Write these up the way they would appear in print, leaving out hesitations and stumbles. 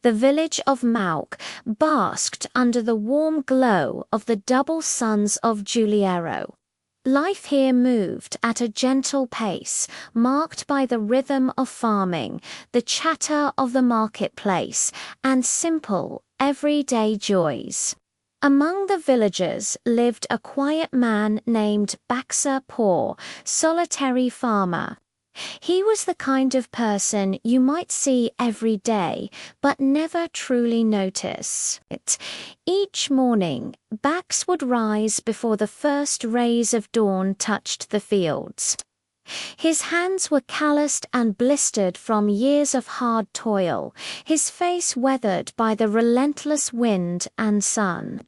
The village of Mouk basked under the warm glow of the double suns of Juliero. Life here moved at a gentle pace, marked by the rhythm of farming, the chatter of the marketplace, and simple, everyday joys. Among the villagers lived a quiet man named Baxter Poor, solitary farmer. He was the kind of person you might see every day, but never truly notice it. Each morning, Bax would rise before the first rays of dawn touched the fields. His hands were calloused and blistered from years of hard toil, his face weathered by the relentless wind and sun.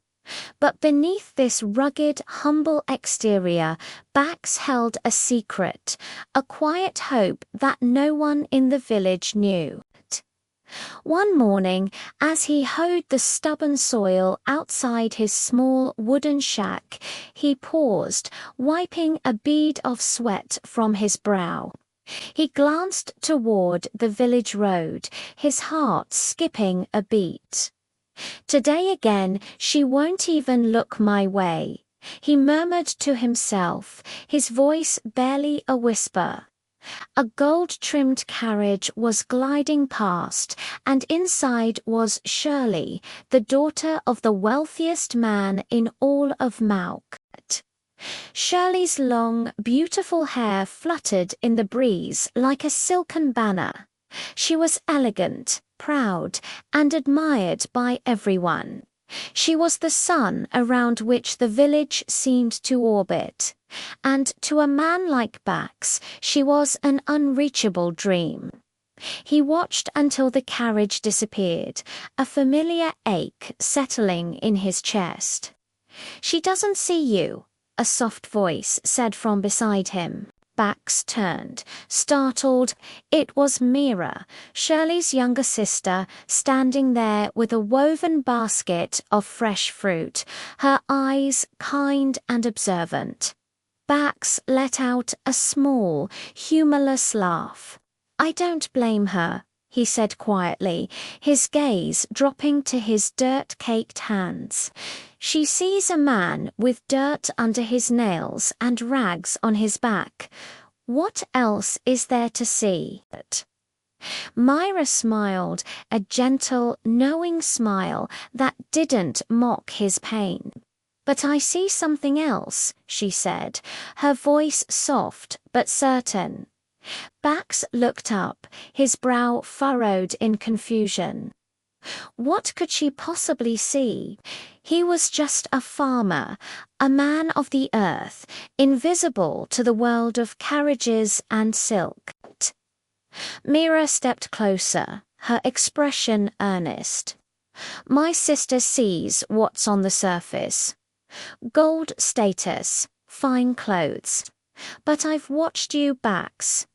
But beneath this rugged, humble exterior, Bax held a secret, a quiet hope that no one in the village knew. One morning, as he hoed the stubborn soil outside his small wooden shack, he paused, wiping a bead of sweat from his brow. He glanced toward the village road, his heart skipping a beat. "Today again, she won't even look my way," he murmured to himself, his voice barely a whisper. A gold-trimmed carriage was gliding past, and inside was Shirley, the daughter of the wealthiest man in all of Mouk. Shirley's long, beautiful hair fluttered in the breeze like a silken banner. She was elegant, proud, and admired by everyone. She was the sun around which the village seemed to orbit, and to a man like Bax, she was an unreachable dream. He watched until the carriage disappeared, a familiar ache settling in his chest. "She doesn't see you," a soft voice said from beside him. Bax turned, startled. It was Mira, Shirley's younger sister, standing there with a woven basket of fresh fruit, her eyes kind and observant. Bax let out a small, humorless laugh. "I don't blame her," he said quietly, his gaze dropping to his dirt-caked hands. "She sees a man with dirt under his nails and rags on his back. What else is there to see?" Mira smiled, a gentle, knowing smile that didn't mock his pain. "But I see something else," she said, her voice soft but certain. Bax looked up, his brow furrowed in confusion. What could she possibly see? He was just a farmer, a man of the earth, invisible to the world of carriages and silk. Mira stepped closer, her expression earnest. "My sister sees what's on the surface. Gold status, fine clothes. But I've watched you, Bax.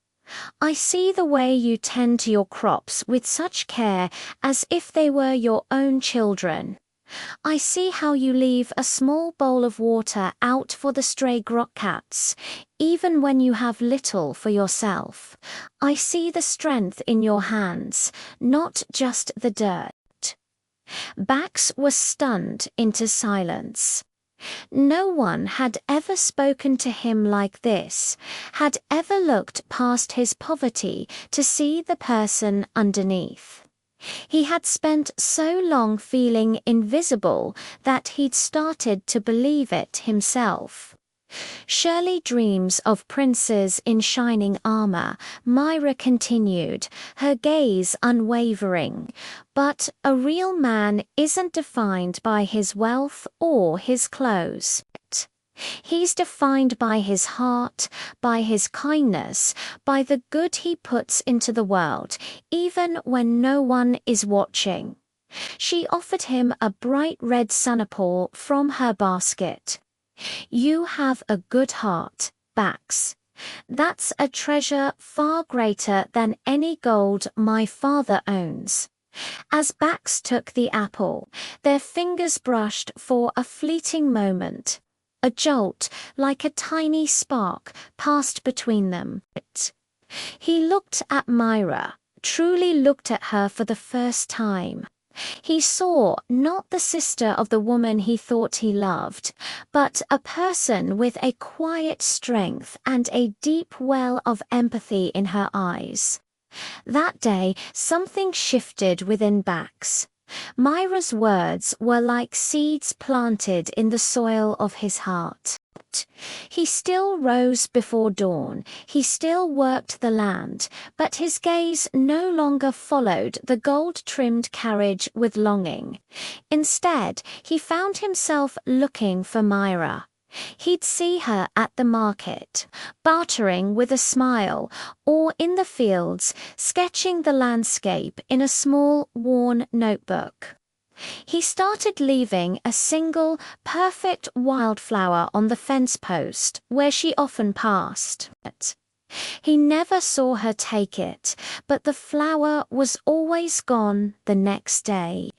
I see the way you tend to your crops with such care, as if they were your own children. I see how you leave a small bowl of water out for the stray grot cats, even when you have little for yourself. I see the strength in your hands, not just the dirt." Bax was stunned into silence. No one had ever spoken to him like this, had ever looked past his poverty to see the person underneath. He had spent so long feeling invisible that he'd started to believe it himself. "Shirley dreams of princes in shining armor," Mira continued, her gaze unwavering. "But a real man isn't defined by his wealth or his clothes. He's defined by his heart, by his kindness, by the good he puts into the world, even when no one is watching." She offered him a bright red sunapple from her basket. "You have a good heart, Bax. That's a treasure far greater than any gold my father owns." As Bax took the apple, their fingers brushed for a fleeting moment. A jolt, like a tiny spark, passed between them. He looked at Mira, truly looked at her for the first time. He saw not the sister of the woman he thought he loved, but a person with a quiet strength and a deep well of empathy in her eyes. That day, something shifted within Bax. Mira's words were like seeds planted in the soil of his heart. He still rose before dawn, he still worked the land, but his gaze no longer followed the gold-trimmed carriage with longing. Instead, he found himself looking for Mira. He'd see her at the market, bartering with a smile, or in the fields, sketching the landscape in a small, worn notebook. He started leaving a single, perfect wildflower on the fence post where she often passed. He never saw her take it, but the flower was always gone the next day.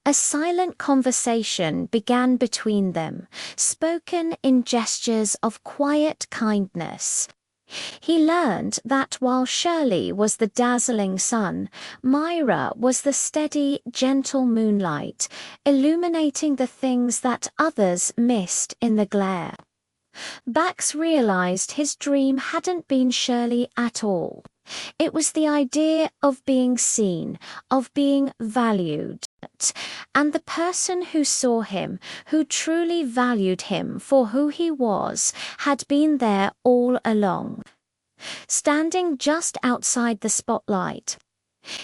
A silent conversation began between them, spoken in gestures of quiet kindness. He learned that while Shirley was the dazzling sun, Mira was the steady, gentle moonlight, illuminating the things that others missed in the glare. Bax realized his dream hadn't been Shirley at all. It was the idea of being seen, of being valued. And the person who saw him, who truly valued him for who he was, had been there all along. Standing just outside the spotlight,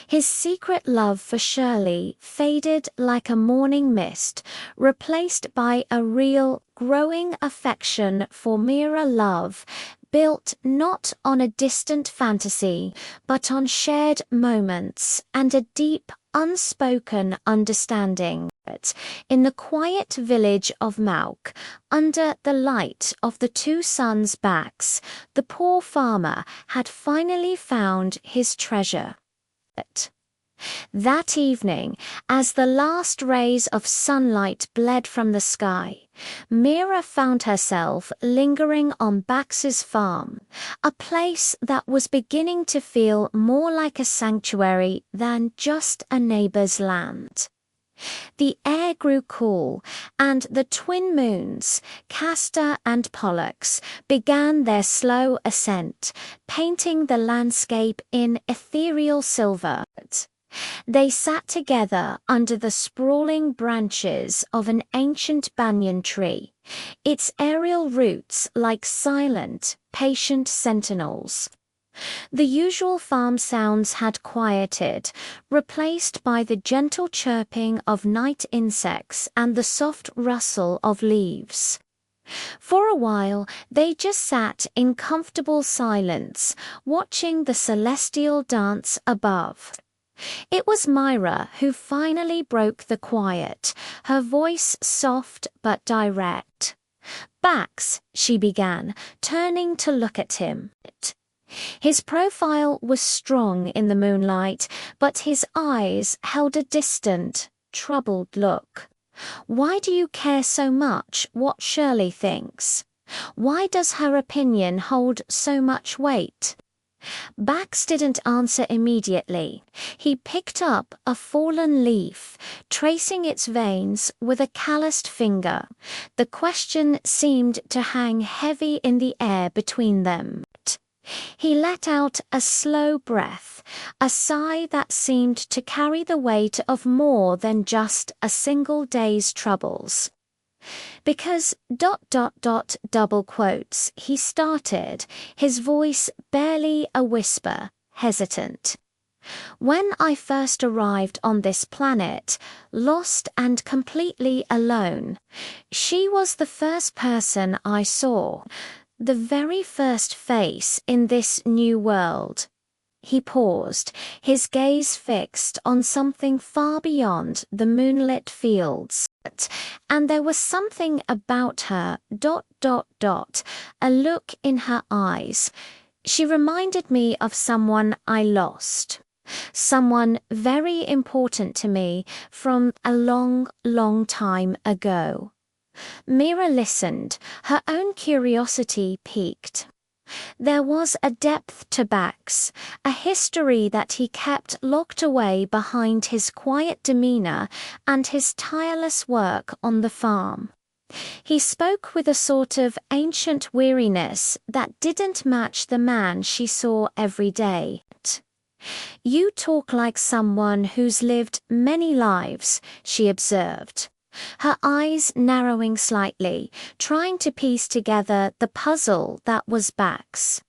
his secret love for Shirley faded like a morning mist, replaced by a real, growing affection for Mira, love built not on a distant fantasy, but on shared moments and a deep, unspoken understanding. In the quiet village of Mouk, under the light of the two suns' backs, the poor farmer had finally found his treasure. That evening, as the last rays of sunlight bled from the sky, Mira found herself lingering on Bax's farm, a place that was beginning to feel more like a sanctuary than just a neighbor's land. The air grew cool, and the twin moons, Castor and Pollux, began their slow ascent, painting the landscape in ethereal silver. They sat together under the sprawling branches of an ancient banyan tree, its aerial roots like silent, patient sentinels. The usual farm sounds had quieted, replaced by the gentle chirping of night insects and the soft rustle of leaves. For a while, they just sat in comfortable silence, watching the celestial dance above. It was Mira who finally broke the quiet, her voice soft but direct. "Bax," she began, turning to look at him. His profile was strong in the moonlight, but his eyes held a distant, troubled look. "Why do you care so much what Shirley thinks? Why does her opinion hold so much weight?" Bax didn't answer immediately. He picked up a fallen leaf, tracing its veins with a calloused finger. The question seemed to hang heavy in the air between them. He let out a slow breath, a sigh that seemed to carry the weight of more than just a single day's troubles. "Because ... double quotes," he started, his voice barely a whisper, hesitant. "When I first arrived on this planet, lost and completely alone, she was the first person I saw, the very first face in this new world." He paused, his gaze fixed on something far beyond the moonlit fields. "And there was something about her, ... a look in her eyes. She reminded me of someone I lost. Someone very important to me from a long, long time ago." Mira listened, her own curiosity piqued. There was a depth to Bax, a history that he kept locked away behind his quiet demeanor and his tireless work on the farm. He spoke with a sort of ancient weariness that didn't match the man she saw every day. "You talk like someone who's lived many lives," she observed, her eyes narrowing slightly, trying to piece together the puzzle that was Bax.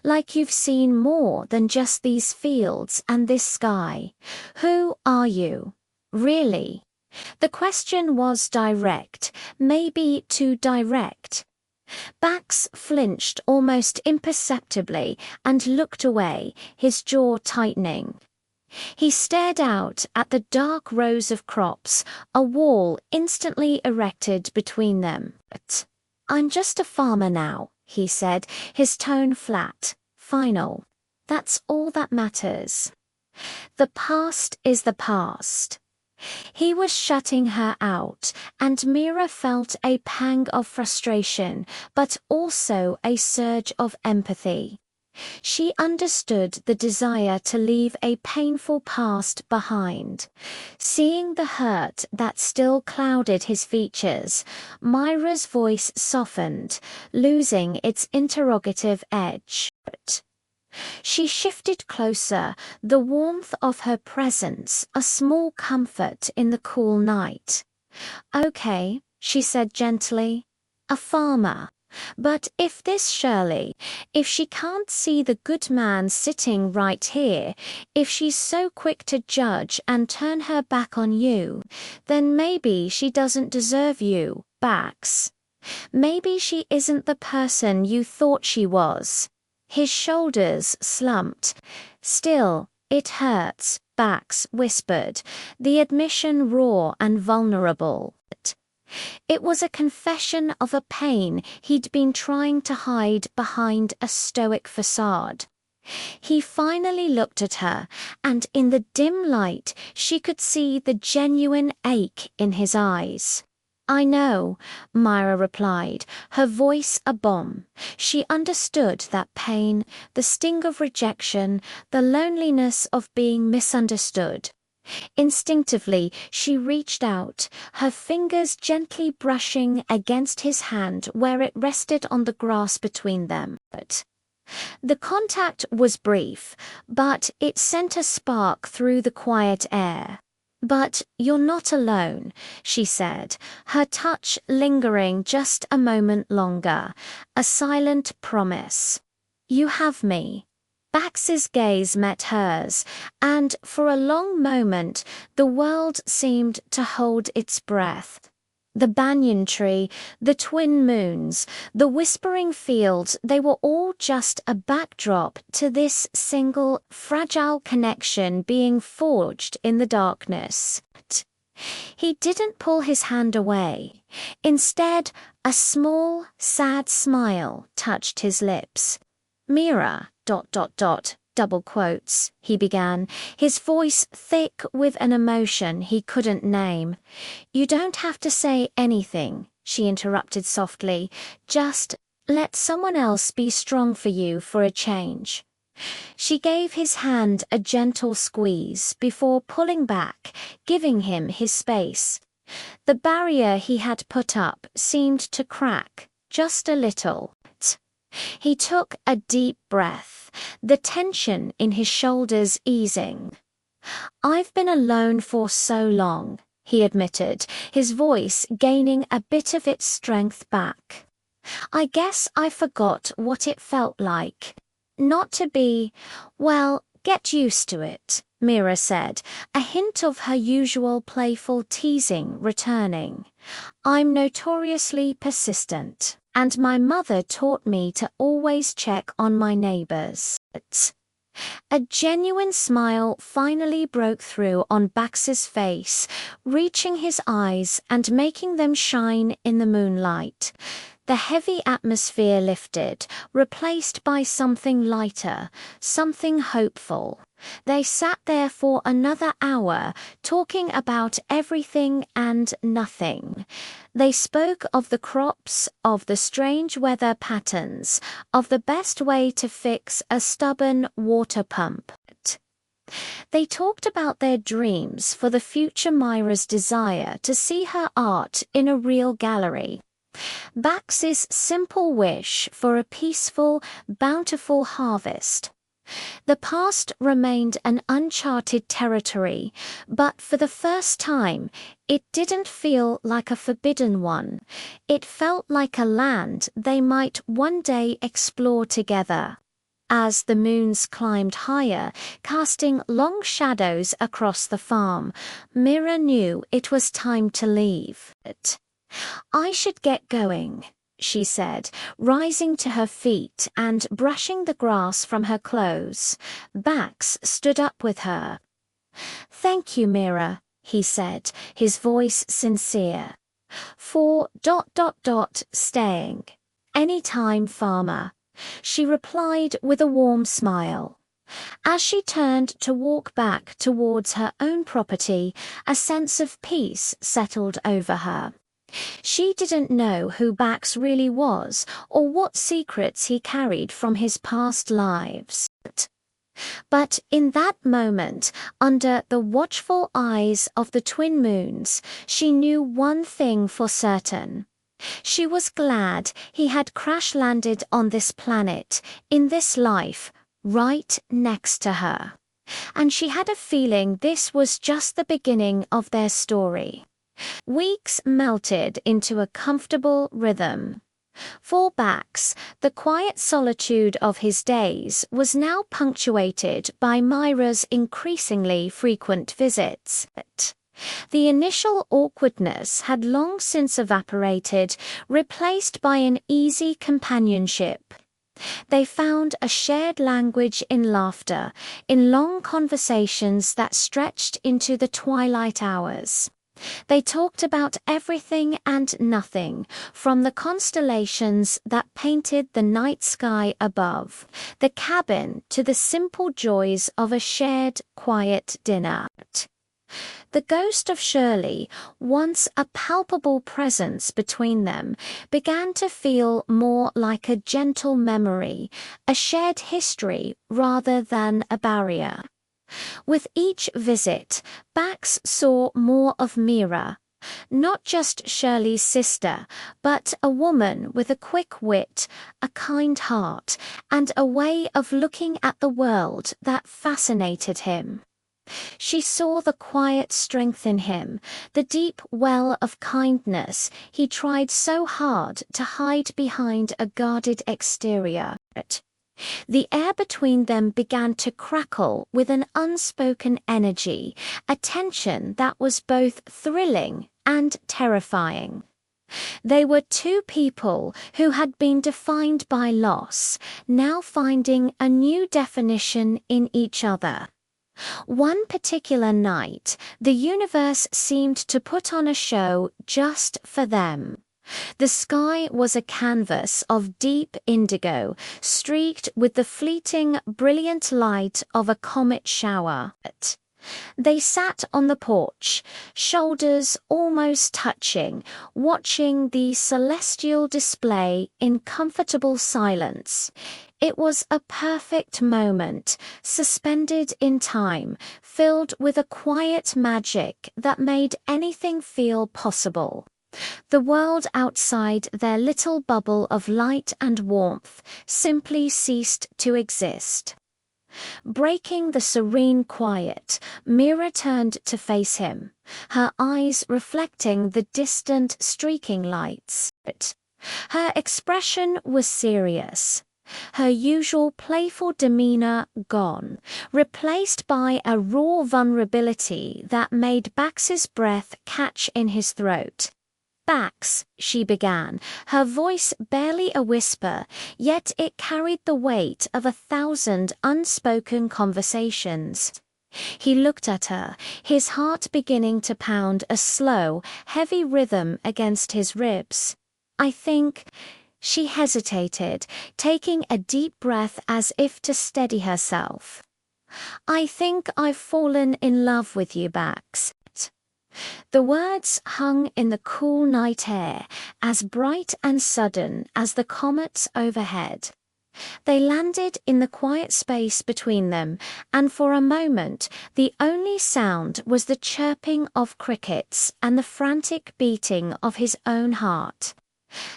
"Like you've seen more than just these fields and this sky. Who are you? Really?" The question was direct, maybe too direct. Bax flinched almost imperceptibly and looked away, his jaw tightening. He stared out at the dark rows of crops, a wall instantly erected between them. "I'm just a farmer now," he said, his tone flat, final. "That's all that matters. The past is the past." He was shutting her out, and Mira felt a pang of frustration, but also a surge of empathy. She understood the desire to leave a painful past behind. Seeing the hurt that still clouded his features, Mira's voice softened, losing its interrogative edge. She shifted closer, the warmth of her presence a small comfort in the cool night. "Okay," she said gently, "a farmer. But if this Shirley, if she can't see the good man sitting right here, if she's so quick to judge and turn her back on you, then maybe she doesn't deserve you, Bax. Maybe she isn't the person you thought she was." His shoulders slumped. "Still, it hurts," Bax whispered, the admission raw and vulnerable. It was a confession of a pain he'd been trying to hide behind a stoic facade. He finally looked at her, and in the dim light she could see the genuine ache in his eyes. "I know," Mira replied, her voice a bomb. She understood that pain, the sting of rejection, the loneliness of being misunderstood. Instinctively, she reached out, her fingers gently brushing against his hand where it rested on the grass between them. The contact was brief, but it sent a spark through the quiet air. "But you're not alone," she said, her touch lingering just a moment longer, a silent promise. "You have me." Bax's gaze met hers, and for a long moment the world seemed to hold its breath. The banyan tree, the twin moons, the whispering fields, they were all just a backdrop to this single, fragile connection being forged in the darkness. He didn't pull his hand away. Instead, a small, sad smile touched his lips. "Mira, ... double quotes," he began, his voice thick with an emotion he couldn't name. "You don't have to say anything," she interrupted softly. "Just let someone else be strong for you for a change." She gave his hand a gentle squeeze before pulling back, giving him his space. The barrier he had put up seemed to crack, just a little. He took a deep breath, the tension in his shoulders easing. "I've been alone for so long," he admitted, his voice gaining a bit of its strength back. "I guess I forgot what it felt like. Not to be, well, get used to it," Mira said, a hint of her usual playful teasing returning. "I'm notoriously persistent, and my mother taught me to always check on my neighbors." A genuine smile finally broke through on Bax's face, reaching his eyes and making them shine in the moonlight. The heavy atmosphere lifted, replaced by something lighter, something hopeful. They sat there for another hour, talking about everything and nothing. They spoke of the crops, of the strange weather patterns, of the best way to fix a stubborn water pump. They talked about their dreams for the future, Mira's desire to see her art in a real gallery. Bax's simple wish for a peaceful, bountiful harvest. The past remained an uncharted territory, but for the first time, it didn't feel like a forbidden one. It felt like a land they might one day explore together. As the moons climbed higher, casting long shadows across the farm, Mira knew it was time to leave. "I should get going," she said, rising to her feet and brushing the grass from her clothes. Bax stood up with her. "Thank you, Mira," he said, his voice sincere. "For ... staying. Any time, farmer," she replied with a warm smile. As she turned to walk back towards her own property, a sense of peace settled over her. She didn't know who Bax really was or what secrets he carried from his past lives. But in that moment, under the watchful eyes of the twin moons, she knew one thing for certain. She was glad he had crash-landed on this planet, in this life, right next to her. And she had a feeling this was just the beginning of their story. Weeks melted into a comfortable rhythm. For Bax, the quiet solitude of his days was now punctuated by Mira's increasingly frequent visits. The initial awkwardness had long since evaporated, replaced by an easy companionship. They found a shared language in laughter, in long conversations that stretched into the twilight hours. They talked about everything and nothing, from the constellations that painted the night sky above, the cabin, to the simple joys of a shared, quiet dinner. The ghost of Shirley, once a palpable presence between them, began to feel more like a gentle memory, a shared history rather than a barrier. With each visit, Bax saw more of Mira, not just Shirley's sister, but a woman with a quick wit, a kind heart, and a way of looking at the world that fascinated him. She saw the quiet strength in him, the deep well of kindness he tried so hard to hide behind a guarded exterior. The air between them began to crackle with an unspoken energy, a tension that was both thrilling and terrifying. They were two people who had been defined by loss, now finding a new definition in each other. One particular night, the universe seemed to put on a show just for them. The sky was a canvas of deep indigo, streaked with the fleeting, brilliant light of a comet shower. They sat on the porch, shoulders almost touching, watching the celestial display in comfortable silence. It was a perfect moment, suspended in time, filled with a quiet magic that made anything feel possible. The world outside their little bubble of light and warmth simply ceased to exist. Breaking the serene quiet, Mira turned to face him, her eyes reflecting the distant streaking lights. Her expression was serious, her usual playful demeanor gone, replaced by a raw vulnerability that made Bax's breath catch in his throat. "Bax," she began, her voice barely a whisper, yet it carried the weight of 1,000 unspoken conversations. He looked at her, his heart beginning to pound a slow, heavy rhythm against his ribs. "I think..." She hesitated, taking a deep breath as if to steady herself. I think I've fallen in love with you, Bax. The words hung in the cool night air, as bright and sudden as the comets overhead. They landed in the quiet space between them, and for a moment the only sound was the chirping of crickets and the frantic beating of his own heart.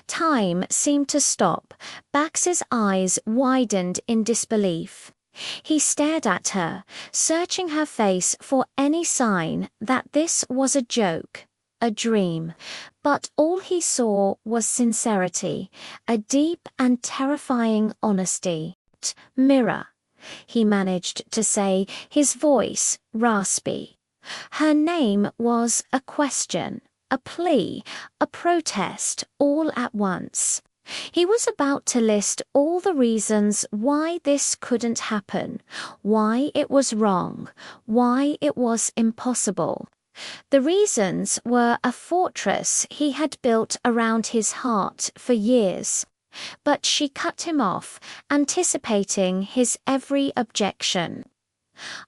Time seemed to stop. Bax's eyes widened in disbelief. He stared at her, searching her face for any sign that this was a joke, a dream, but all he saw was sincerity, a deep and terrifying honesty. "Mira," he managed to say, his voice raspy. Her name was a question, a plea, a protest, all at once. He was about to list all the reasons why this couldn't happen, why it was wrong, why it was impossible. The reasons were a fortress he had built around his heart for years. But she cut him off, anticipating his every objection.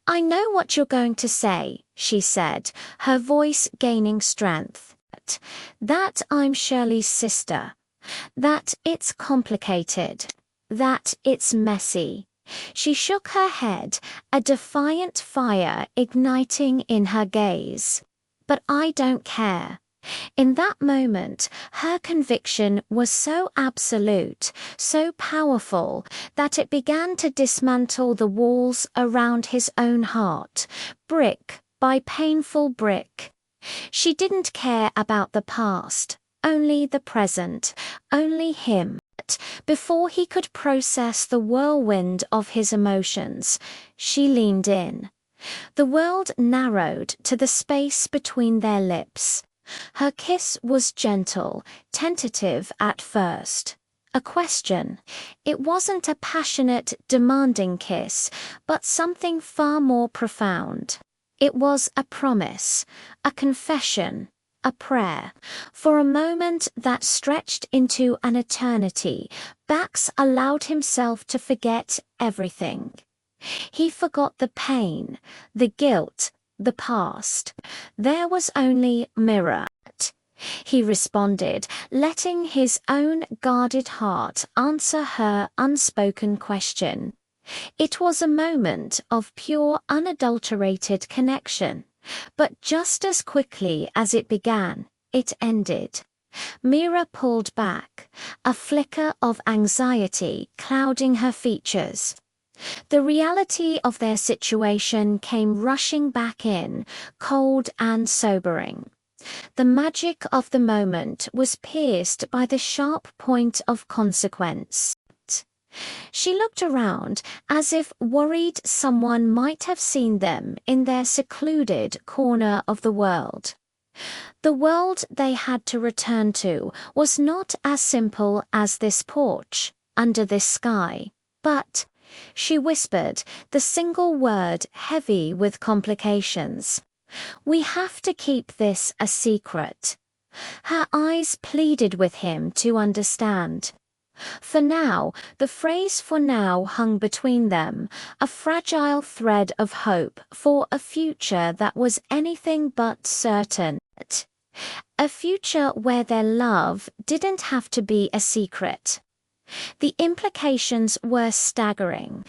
"I know what you're going to say," she said, her voice gaining strength. "That I'm Shirley's sister. That it's complicated. That it's messy." She shook her head, a defiant fire igniting in her gaze. "But I don't care." In that moment, her conviction was so absolute, so powerful, that it began to dismantle the walls around his own heart, brick by painful brick. She didn't care about the past, only the present, only him. Before he could process the whirlwind of his emotions, she leaned in. The world narrowed to the space between their lips. Her kiss was gentle, tentative at first. A question. It wasn't a passionate, demanding kiss, but something far more profound. It was a promise, a confession, a prayer. For a moment that stretched into an eternity, Bax allowed himself to forget everything. He forgot the pain, the guilt, the past. There was only Mira. He responded, letting his own guarded heart answer her unspoken question. It was a moment of pure, unadulterated connection. But just as quickly as it began, it ended. Mira pulled back, a flicker of anxiety clouding her features. The reality of their situation came rushing back in, cold and sobering. The magic of the moment was pierced by the sharp point of consequence. She looked around, as if worried someone might have seen them in their secluded corner of the world. The world they had to return to was not as simple as this porch, under this sky, but, she whispered, the single word heavy with complications. "We have to keep this a secret." Her eyes pleaded with him to understand. For now, the phrase "for now" hung between them, a fragile thread of hope for a future that was anything but certain. A future where their love didn't have to be a secret. The implications were staggering.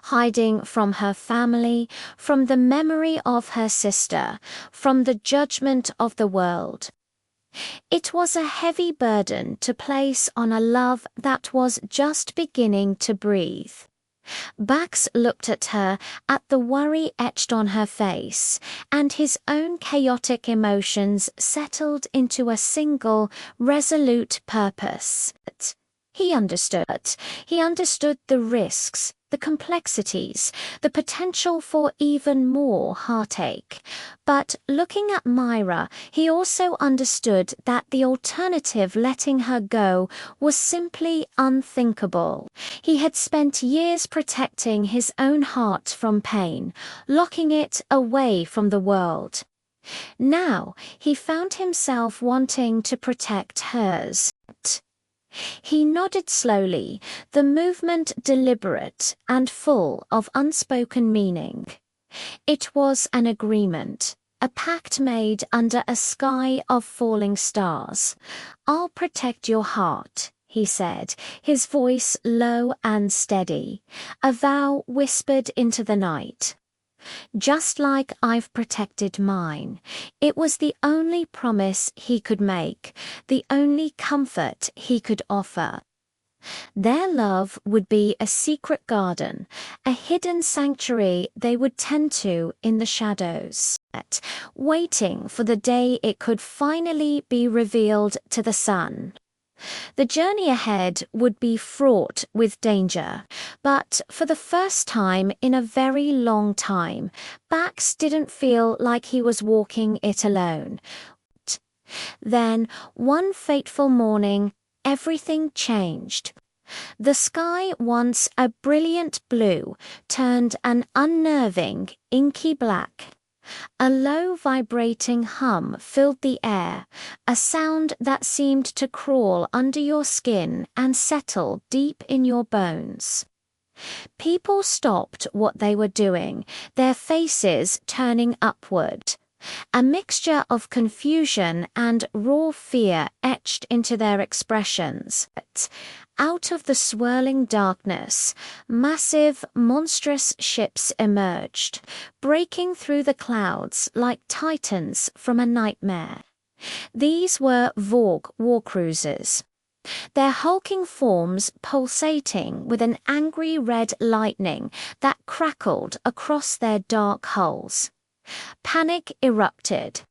Hiding from her family, from the memory of her sister, from the judgment of the world. It was a heavy burden to place on a love that was just beginning to breathe. Bax looked at her, at the worry etched on her face, and his own chaotic emotions settled into a single, resolute purpose. He understood. He understood the risks, the complexities, the potential for even more heartache. But looking at Mira, he also understood that the alternative, letting her go, was simply unthinkable. He had spent years protecting his own heart from pain, locking it away from the world. Now he found himself wanting to protect hers. He nodded slowly, the movement deliberate and full of unspoken meaning. It was an agreement, a pact made under a sky of falling stars. "I'll protect your heart," he said, his voice low and steady, a vow whispered into the night. "Just like I've protected mine." It was the only promise he could make, the only comfort he could offer. Their love would be a secret garden, a hidden sanctuary they would tend to in the shadows, waiting for the day it could finally be revealed to the sun. The journey ahead would be fraught with danger, but for the first time in a very long time, Bax didn't feel like he was walking it alone. Then, one fateful morning, everything changed. The sky, once a brilliant blue, turned an unnerving, inky black. A low vibrating hum filled the air, a sound that seemed to crawl under your skin and settle deep in your bones. People stopped what they were doing, their faces turning upward. A mixture of confusion and raw fear etched into their expressions. Out of the swirling darkness, massive, monstrous ships emerged, breaking through the clouds like titans from a nightmare. These were Vorgue war cruisers, their hulking forms pulsating with an angry red lightning that crackled across their dark hulls. Panic erupted.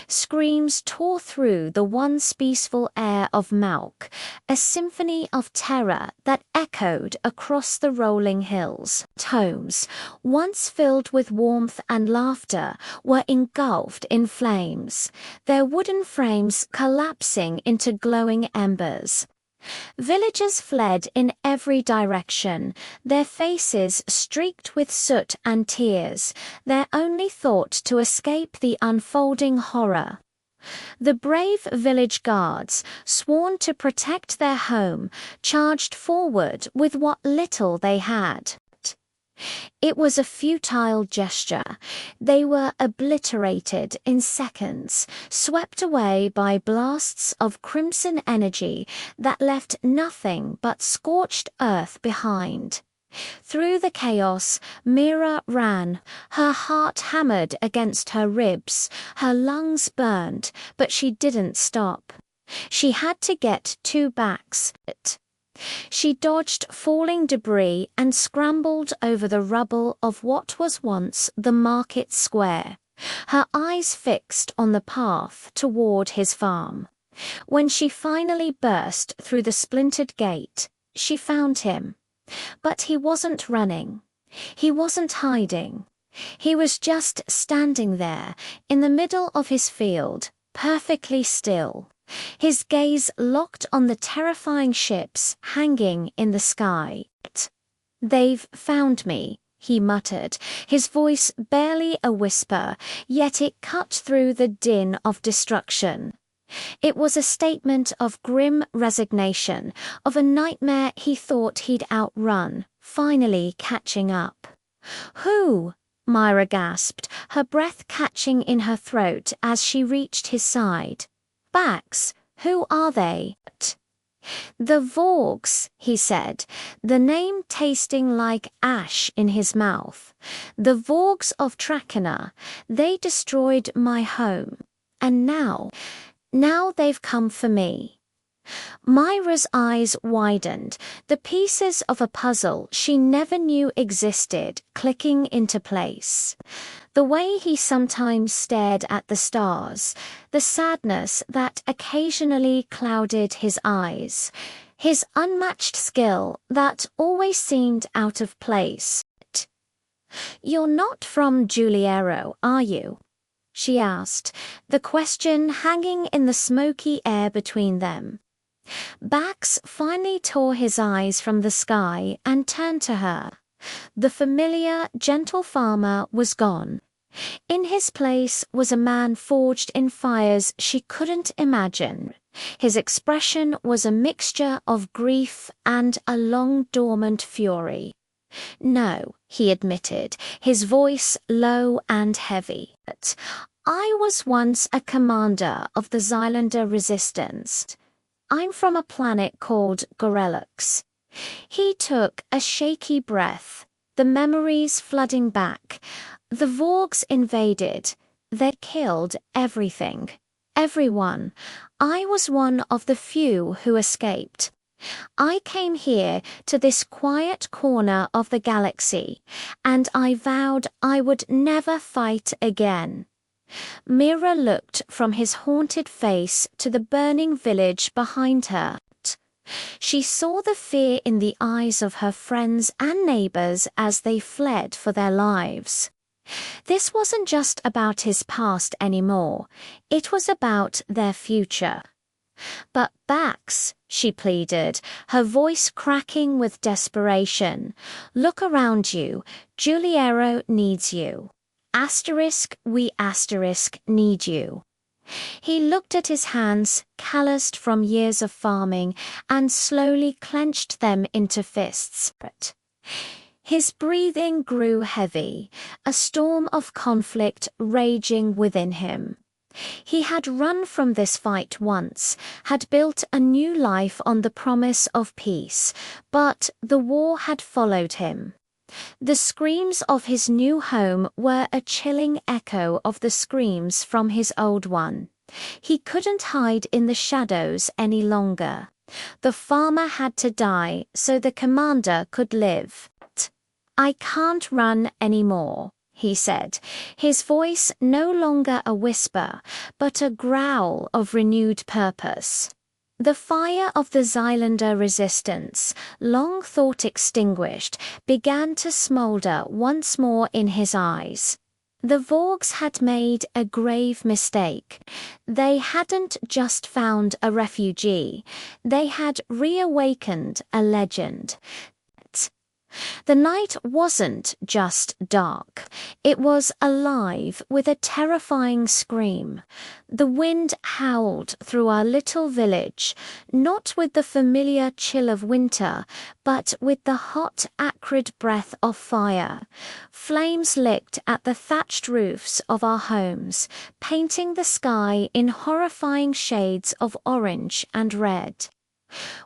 Screams tore through the once peaceful air of Mouk, a symphony of terror that echoed across the rolling hills. Homes, once filled with warmth and laughter, were engulfed in flames, their wooden frames collapsing into glowing embers. Villagers fled in every direction, their faces streaked with soot and tears, their only thought to escape the unfolding horror. The brave village guards, sworn to protect their home, charged forward with what little they had. It was a futile gesture. They were obliterated in seconds, swept away by blasts of crimson energy that left nothing but scorched earth behind. Through the chaos, Mira ran, her heart hammered against her ribs, her lungs burned, but she didn't stop. She had to get to Bax. She dodged falling debris and scrambled over the rubble of what was once the market square, her eyes fixed on the path toward his farm. When she finally burst through the splintered gate, she found him. But he wasn't running. He wasn't hiding. He was just standing there, in the middle of his field, perfectly still. His gaze locked on the terrifying ships hanging in the sky. "They've found me," he muttered, his voice barely a whisper, yet it cut through the din of destruction. It was a statement of grim resignation, of a nightmare he thought he'd outrun, finally catching up. "Who?" Mira gasped, her breath catching in her throat as she reached his side. "Bax, who are they?" "The Vorgues," he said, the name tasting like ash in his mouth. "The Vorgues of Tracunor. They destroyed my home. And now they've come for me." Myra's eyes widened, the pieces of a puzzle she never knew existed clicking into place. The way he sometimes stared at the stars, the sadness that occasionally clouded his eyes, his unmatched skill that always seemed out of place. "You're not from Juliero, are you?" she asked, the question hanging in the smoky air between them. Bax finally tore his eyes from the sky and turned to her. The familiar, gentle farmer was gone. In his place was a man forged in fires she couldn't imagine. His expression was a mixture of grief and a long-dormant fury. "No," he admitted, his voice low and heavy. "I was once a commander of the Xylander resistance. I'm from a planet called Gorelux." He took a shaky breath, the memories flooding back. The Vorgues invaded. They killed everything. Everyone. I was one of the few who escaped. I came here to this quiet corner of the galaxy, and I vowed I would never fight again. Mira looked from his haunted face to the burning village behind her. She saw the fear in the eyes of her friends and neighbors as they fled for their lives. This wasn't just about his past anymore. It was about their future. "But Bax," she pleaded, her voice cracking with desperation, "look around you. Juliero needs you. We need you." He looked at his hands, calloused from years of farming, and slowly clenched them into fists. His breathing grew heavy, a storm of conflict raging within him. He had run from this fight once, had built a new life on the promise of peace, but the war had followed him. The screams of his new home were a chilling echo of the screams from his old one. He couldn't hide in the shadows any longer. The farmer had to die so the commander could live. "I can't run anymore," he said, his voice no longer a whisper, but a growl of renewed purpose. The fire of the Xylander resistance, long thought extinguished, began to smolder once more in his eyes. The Vorgues had made a grave mistake. They hadn't just found a refugee, they had reawakened a legend. The night wasn't just dark. It was alive with a terrifying scream. The wind howled through our little village, not with the familiar chill of winter, but with the hot, acrid breath of fire. Flames licked at the thatched roofs of our homes, painting the sky in horrifying shades of orange and red.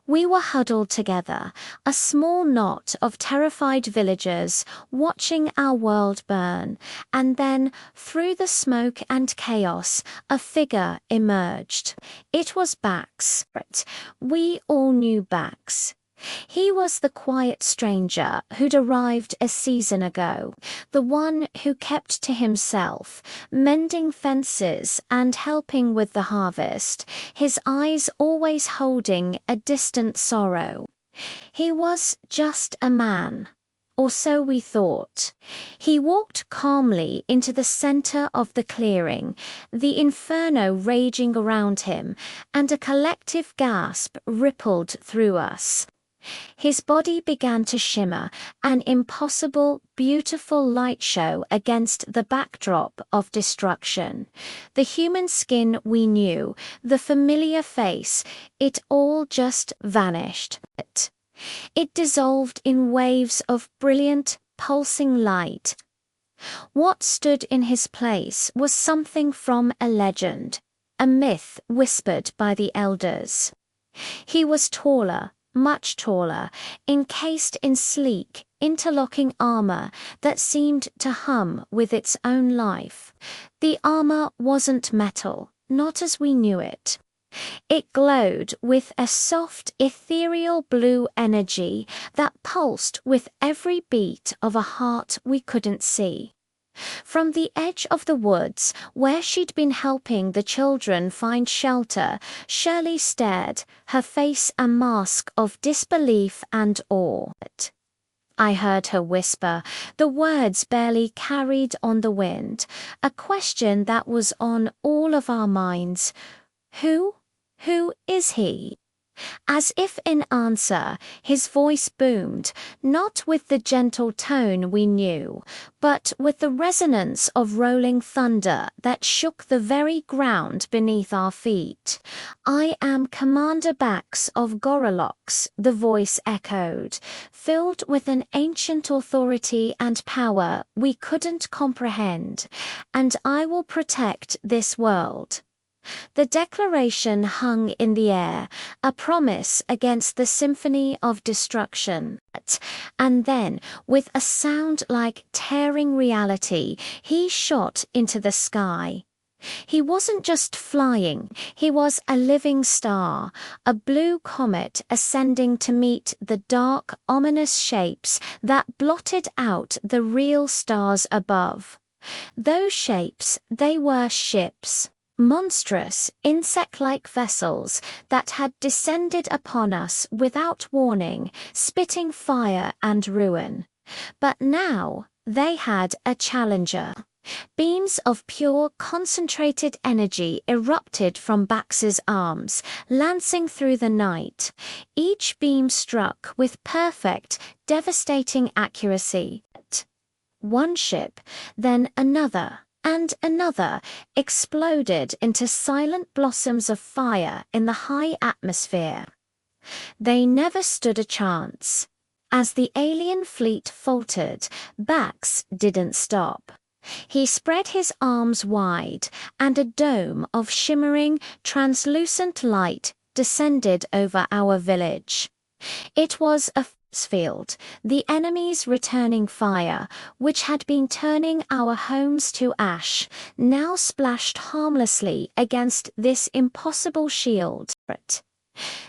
We were huddled together, a small knot of terrified villagers, watching our world burn, and then, through the smoke and chaos, a figure emerged. It was Bax. We all knew Bax. He was the quiet stranger who'd arrived a season ago, the one who kept to himself, mending fences and helping with the harvest, his eyes always holding a distant sorrow. He was just a man. Or so we thought. He walked calmly into the center of the clearing, the inferno raging around him, and a collective gasp rippled through us. His body began to shimmer, an impossible, beautiful light show against the backdrop of destruction. The human skin we knew, the familiar face, it all just vanished. It dissolved in waves of brilliant, pulsing light. What stood in his place was something from a legend, a myth whispered by the elders. He was taller, much taller, encased in sleek, interlocking armor that seemed to hum with its own life. The armor wasn't metal, not as we knew it. It glowed with a soft, ethereal blue energy that pulsed with every beat of a heart we couldn't see. From the edge of the woods, where she'd been helping the children find shelter, Shirley stared, her face a mask of disbelief and awe. I heard her whisper, the words barely carried on the wind, a question that was on all of our minds. Who is he? As if in answer, his voice boomed, not with the gentle tone we knew, but with the resonance of rolling thunder that shook the very ground beneath our feet. "I am Commander Bax of Gorolox," the voice echoed, filled with an ancient authority and power we couldn't comprehend, "and I will protect this world." The declaration hung in the air, a promise against the symphony of destruction. And then, with a sound like tearing reality, he shot into the sky. He wasn't just flying, he was a living star, a blue comet ascending to meet the dark, ominous shapes that blotted out the real stars above. Those shapes, they were ships. Monstrous, insect-like vessels that had descended upon us without warning, spitting fire and ruin. But now they had a challenger. Beams of pure, concentrated energy erupted from Bax's arms, lancing through the night. Each beam struck with perfect, devastating accuracy. One ship, then another, and another exploded into silent blossoms of fire in the high atmosphere. They never stood a chance. As the alien fleet faltered, Bax didn't stop. He spread his arms wide, and a dome of shimmering, translucent light descended over our village. It was a field, the enemy's returning fire, which had been turning our homes to ash, now splashed harmlessly against this impossible shield.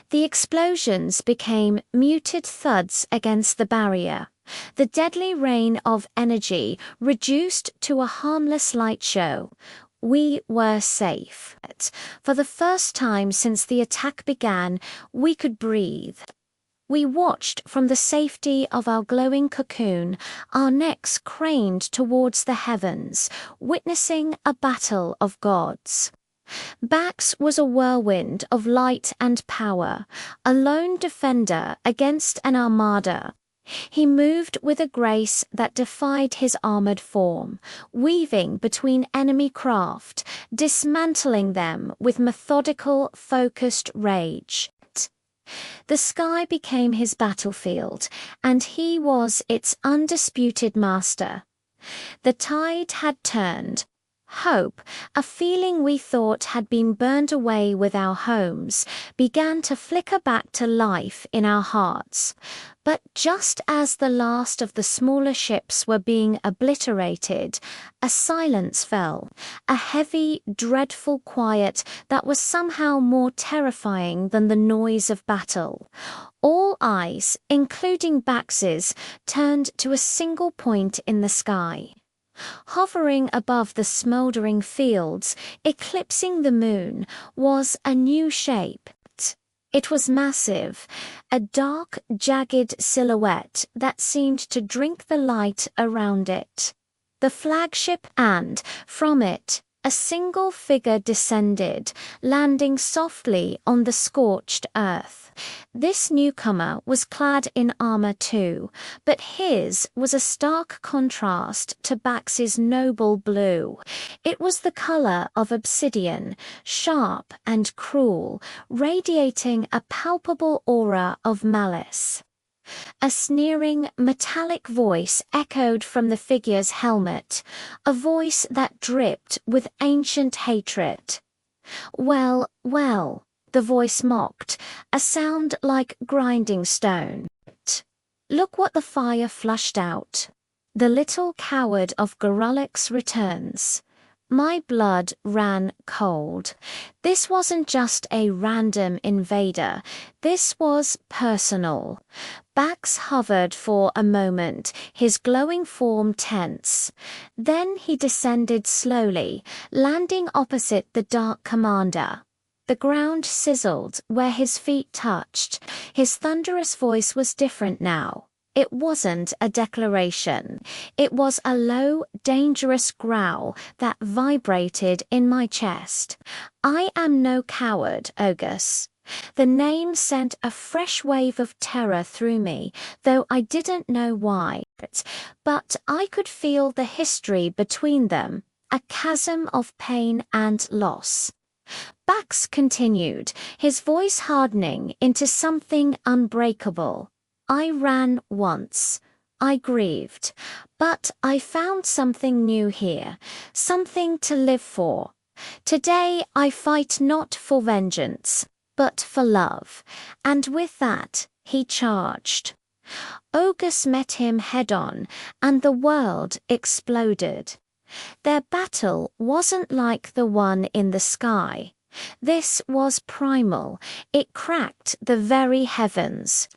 The explosions became muted thuds against the barrier. The deadly rain of energy reduced to a harmless light show. We were safe. For the first time since the attack began, we could breathe. We watched from the safety of our glowing cocoon, our necks craned towards the heavens, witnessing a battle of gods. Bax was a whirlwind of light and power, a lone defender against an armada. He moved with a grace that defied his armored form, weaving between enemy craft, dismantling them with methodical, focused rage. The sky became his battlefield, and he was its undisputed master. The tide had turned. Hope, a feeling we thought had been burned away with our homes, began to flicker back to life in our hearts. But just as the last of the smaller ships were being obliterated, a silence fell, a heavy, dreadful quiet that was somehow more terrifying than the noise of battle. All eyes, including Bax's, turned to a single point in the sky. Hovering above the smouldering fields, eclipsing the moon, was a new shape. It was massive, a dark, jagged silhouette that seemed to drink the light around it. The flagship, and, from it, a single figure descended, landing softly on the scorched earth. This newcomer was clad in armor too, but his was a stark contrast to Bax's noble blue. It was the color of obsidian, sharp and cruel, radiating a palpable aura of malice. A sneering, metallic voice echoed from the figure's helmet, a voice that dripped with ancient hatred. "Well, well," the voice mocked, a sound like grinding stone. "Look what the fire flushed out. The little coward of Gorolox returns." My blood ran cold. This wasn't just a random invader. This was personal. Bax hovered for a moment, his glowing form tense. Then he descended slowly, landing opposite the Dark Commander. The ground sizzled where his feet touched. His thunderous voice was different now. It wasn't a declaration. It was a low, dangerous growl that vibrated in my chest. "I am no coward, Ogus. The name sent a fresh wave of terror through me, though I didn't know why. But I could feel the history between them, a chasm of pain and loss. Bax continued, his voice hardening into something unbreakable. I ran once. I grieved. But I found something new here, something to live for. Today I fight not for vengeance, but for love. And with that, he charged. Ogus met him head-on, and the world exploded. Their battle wasn't like the one in the sky. This was primal. It cracked the very heavens.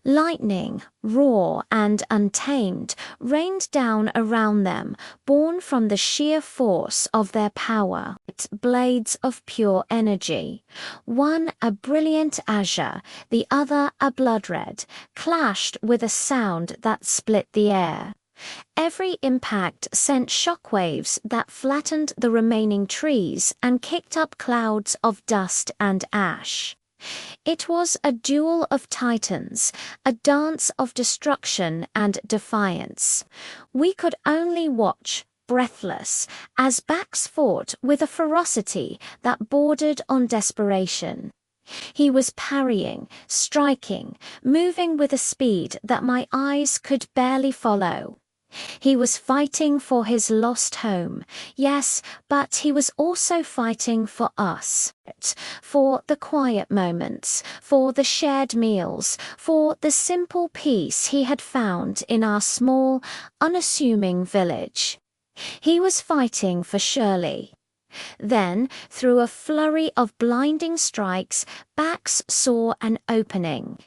Lightning, raw and untamed, rained down around them, born from the sheer force of their power. Blades of pure energy, one a brilliant azure, the other a blood red, clashed with a sound that split the air. Every impact sent shockwaves that flattened the remaining trees and kicked up clouds of dust and ash. It was a duel of titans, a dance of destruction and defiance. We could only watch, breathless, as Bax fought with a ferocity that bordered on desperation. He was parrying, striking, moving with a speed that my eyes could barely follow. He was fighting for his lost home, yes, but he was also fighting for us, for the quiet moments, for the shared meals, for the simple peace he had found in our small, unassuming village. He was fighting for Shirley. Then, through a flurry of blinding strikes, Bax saw an opening.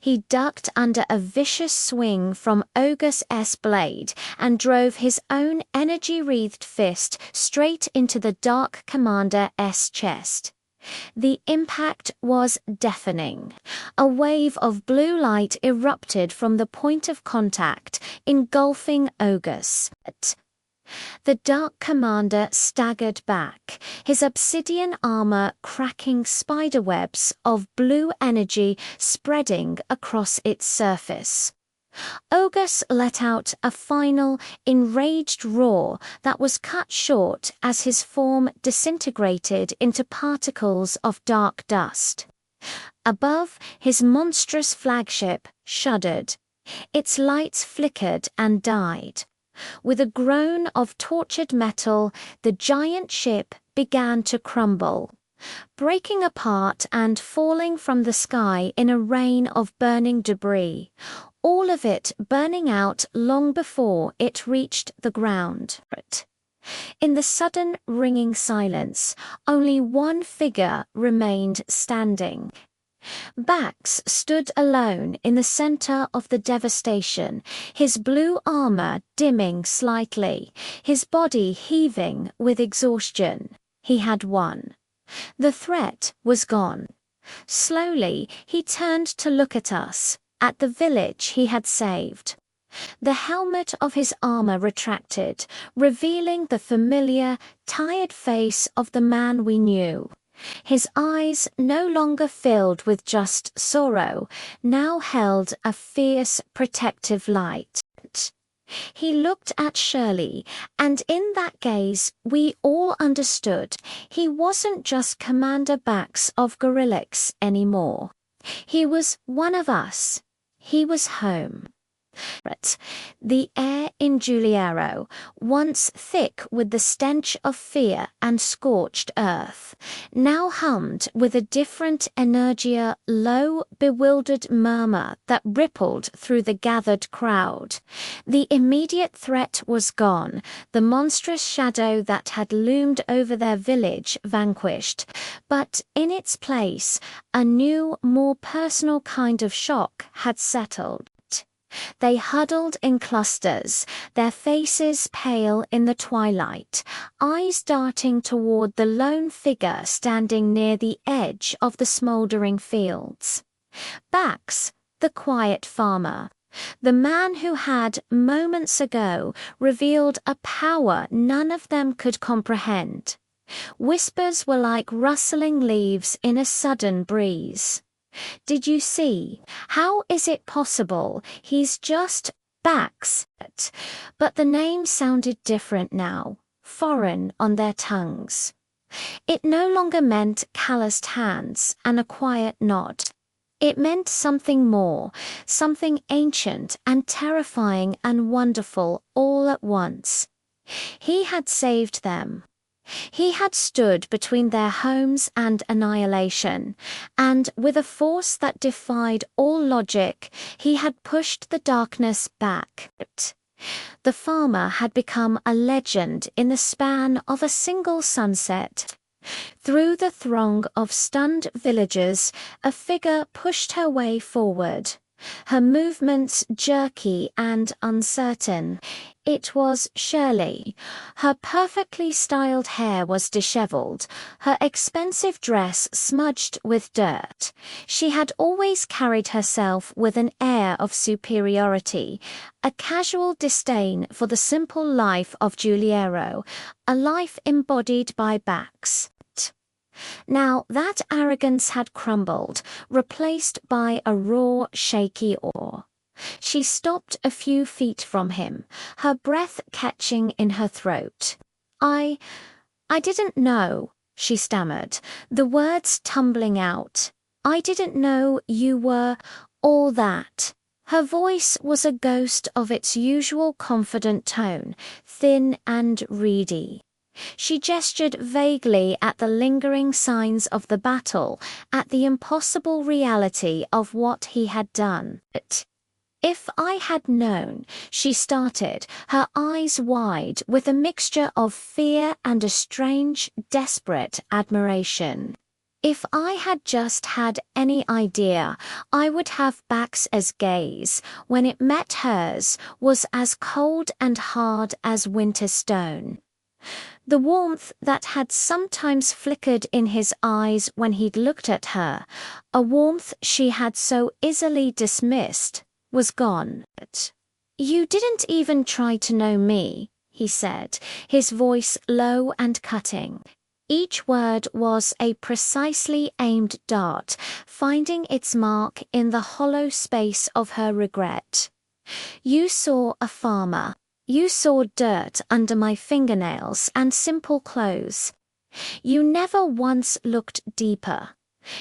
He ducked under a vicious swing from Ogus' blade and drove his own energy-wreathed fist straight into the dark Commander's chest. The impact was deafening. A wave of blue light erupted from the point of contact, engulfing Ogus. The Dark Commander staggered back, his obsidian armor cracking spiderwebs of blue energy spreading across its surface. Ogus let out a final, enraged roar that was cut short as his form disintegrated into particles of dark dust. Above, his monstrous flagship shuddered. Its lights flickered and died. With a groan of tortured metal, the giant ship began to crumble, breaking apart and falling from the sky in a rain of burning debris, all of it burning out long before it reached the ground. In the sudden ringing silence, only one figure remained standing. Bax stood alone in the center of the devastation, his blue armor dimming slightly, his body heaving with exhaustion. He had won. The threat was gone. Slowly, he turned to look at us, at the village he had saved. The helmet of his armor retracted, revealing the familiar, tired face of the man we knew. His eyes, no longer filled with just sorrow, now held a fierce, protective light. He looked at Shirley, and in that gaze we all understood he wasn't just Commander Bax of Gorillix anymore. He was one of us. He was home. The air in Juliero, once thick with the stench of fear and scorched earth, now hummed with a different energia, low, bewildered murmur that rippled through the gathered crowd. The immediate threat was gone, the monstrous shadow that had loomed over their village vanquished, but in its place, a new, more personal kind of shock had settled. They huddled in clusters, their faces pale in the twilight, eyes darting toward the lone figure standing near the edge of the smoldering fields. Bax, the quiet farmer, the man who had, moments ago, revealed a power none of them could comprehend. Whispers were like rustling leaves in a sudden breeze. "Did you see? How is it possible? He's just backs." But the name sounded different now, foreign on their tongues. It no longer meant calloused hands and a quiet nod. It meant something more, something ancient and terrifying and wonderful all at once. He had saved them. He had stood between their homes and annihilation, and with a force that defied all logic, he had pushed the darkness back. The farmer had become a legend in the span of a single sunset. Through the throng of stunned villagers, a figure pushed her way forward, her movements jerky and uncertain. It was Shirley. Her perfectly styled hair was disheveled, her expensive dress smudged with dirt. She had always carried herself with an air of superiority, a casual disdain for the simple life of Juliero, a life embodied by backs. Now that arrogance had crumbled, replaced by a raw, shaky awe. She stopped a few feet from him, her breath catching in her throat. I didn't know," she stammered, the words tumbling out. "I didn't know you were all that." Her voice was a ghost of its usual confident tone, thin and reedy. She gestured vaguely at the lingering signs of the battle, at the impossible reality of what he had done. "If I had known," she started, her eyes wide with a mixture of fear and a strange, desperate admiration. "If I had just had any idea, I would have Bax's gaze, when it met hers, was as cold and hard as winter stone. The warmth that had sometimes flickered in his eyes when he'd looked at her, a warmth she had so easily dismissed, was gone. "You didn't even try to know me," he said, his voice low and cutting. Each word was a precisely aimed dart, finding its mark in the hollow space of her regret. "You saw a farmer. You saw dirt under my fingernails and simple clothes. You never once looked deeper."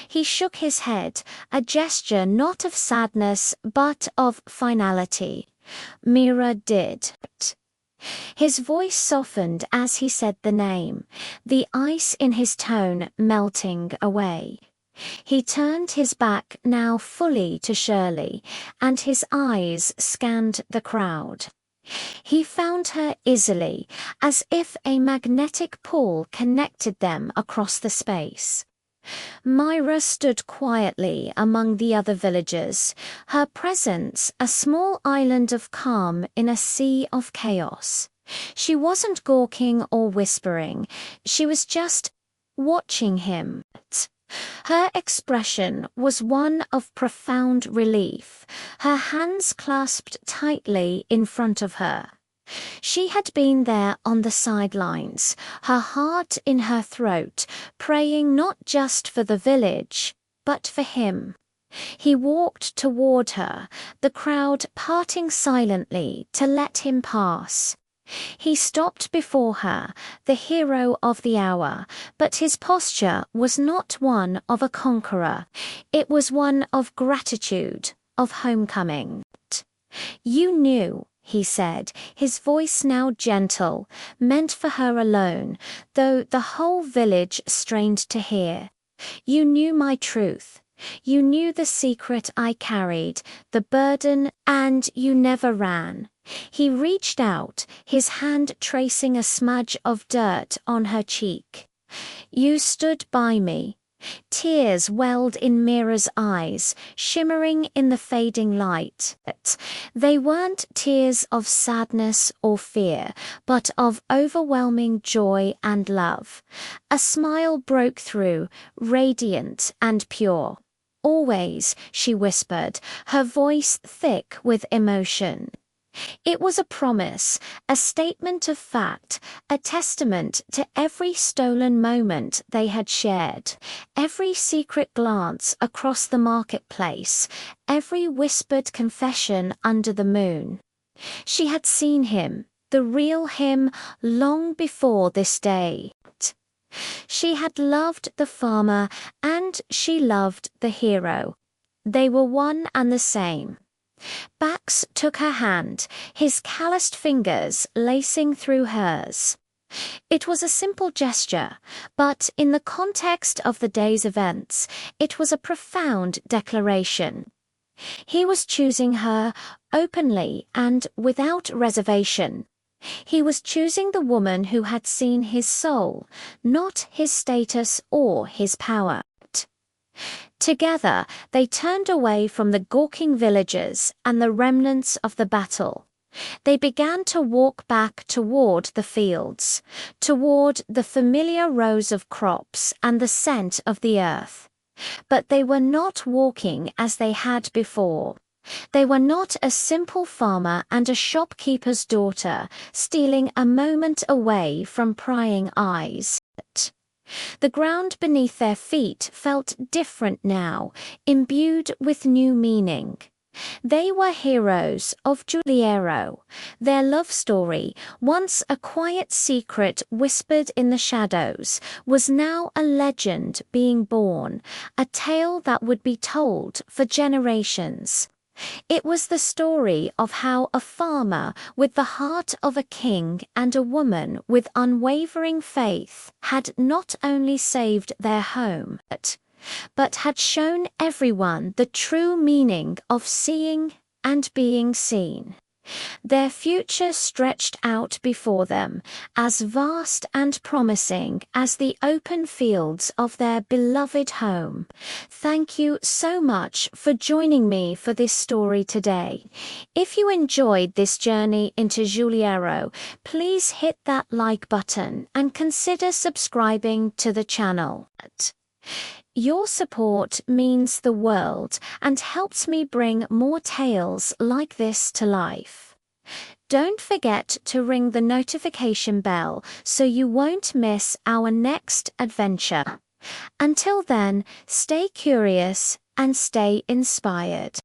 He shook his head, a gesture not of sadness but of finality. "Mira did." His voice softened as he said the name, the ice in his tone melting away. He turned his back now fully to Shirley, and his eyes scanned the crowd. He found her easily, as if a magnetic pull connected them across the space. Mira stood quietly among the other villagers, her presence a small island of calm in a sea of chaos. She wasn't gawking or whispering, she was just watching him. Her expression was one of profound relief, her hands clasped tightly in front of her. She had been there on the sidelines, her heart in her throat, praying not just for the village, but for him. He walked toward her, the crowd parting silently to let him pass. He stopped before her, the hero of the hour, but his posture was not one of a conqueror. It was one of gratitude, of homecoming. "You knew," he said, his voice now gentle, meant for her alone, though the whole village strained to hear. "You knew my truth. You knew the secret I carried, the burden, and you never ran." He reached out, his hand tracing a smudge of dirt on her cheek. "You stood by me." Tears welled in Mira's eyes, shimmering in the fading light. They weren't tears of sadness or fear, but of overwhelming joy and love. A smile broke through, radiant and pure. "Always," she whispered, her voice thick with emotion. It was a promise, a statement of fact, a testament to every stolen moment they had shared, every secret glance across the marketplace, every whispered confession under the moon. She had seen him, the real him, long before this day. She had loved the farmer and she loved the hero. They were one and the same. Bax took her hand, his calloused fingers lacing through hers. It was a simple gesture, but in the context of the day's events, it was a profound declaration. He was choosing her openly and without reservation. He was choosing the woman who had seen his soul, not his status or his power. Together, they turned away from the gawking villagers and the remnants of the battle. They began to walk back toward the fields, toward the familiar rows of crops and the scent of the earth. But they were not walking as they had before. They were not a simple farmer and a shopkeeper's daughter stealing a moment away from prying eyes. The ground beneath their feet felt different now, imbued with new meaning. They were heroes of Juliero. Their love story, once a quiet secret whispered in the shadows, was now a legend being born, a tale that would be told for generations. It was the story of how a farmer with the heart of a king and a woman with unwavering faith had not only saved their home, but had shown everyone the true meaning of seeing and being seen. Their future stretched out before them, as vast and promising as the open fields of their beloved home. Thank you so much for joining me for this story today. If you enjoyed this journey into Juliero, please hit that like button and consider subscribing to the channel. Your support means the world and helps me bring more tales like this to life. Don't forget to ring the notification bell so you won't miss our next adventure. Until then, stay curious and stay inspired.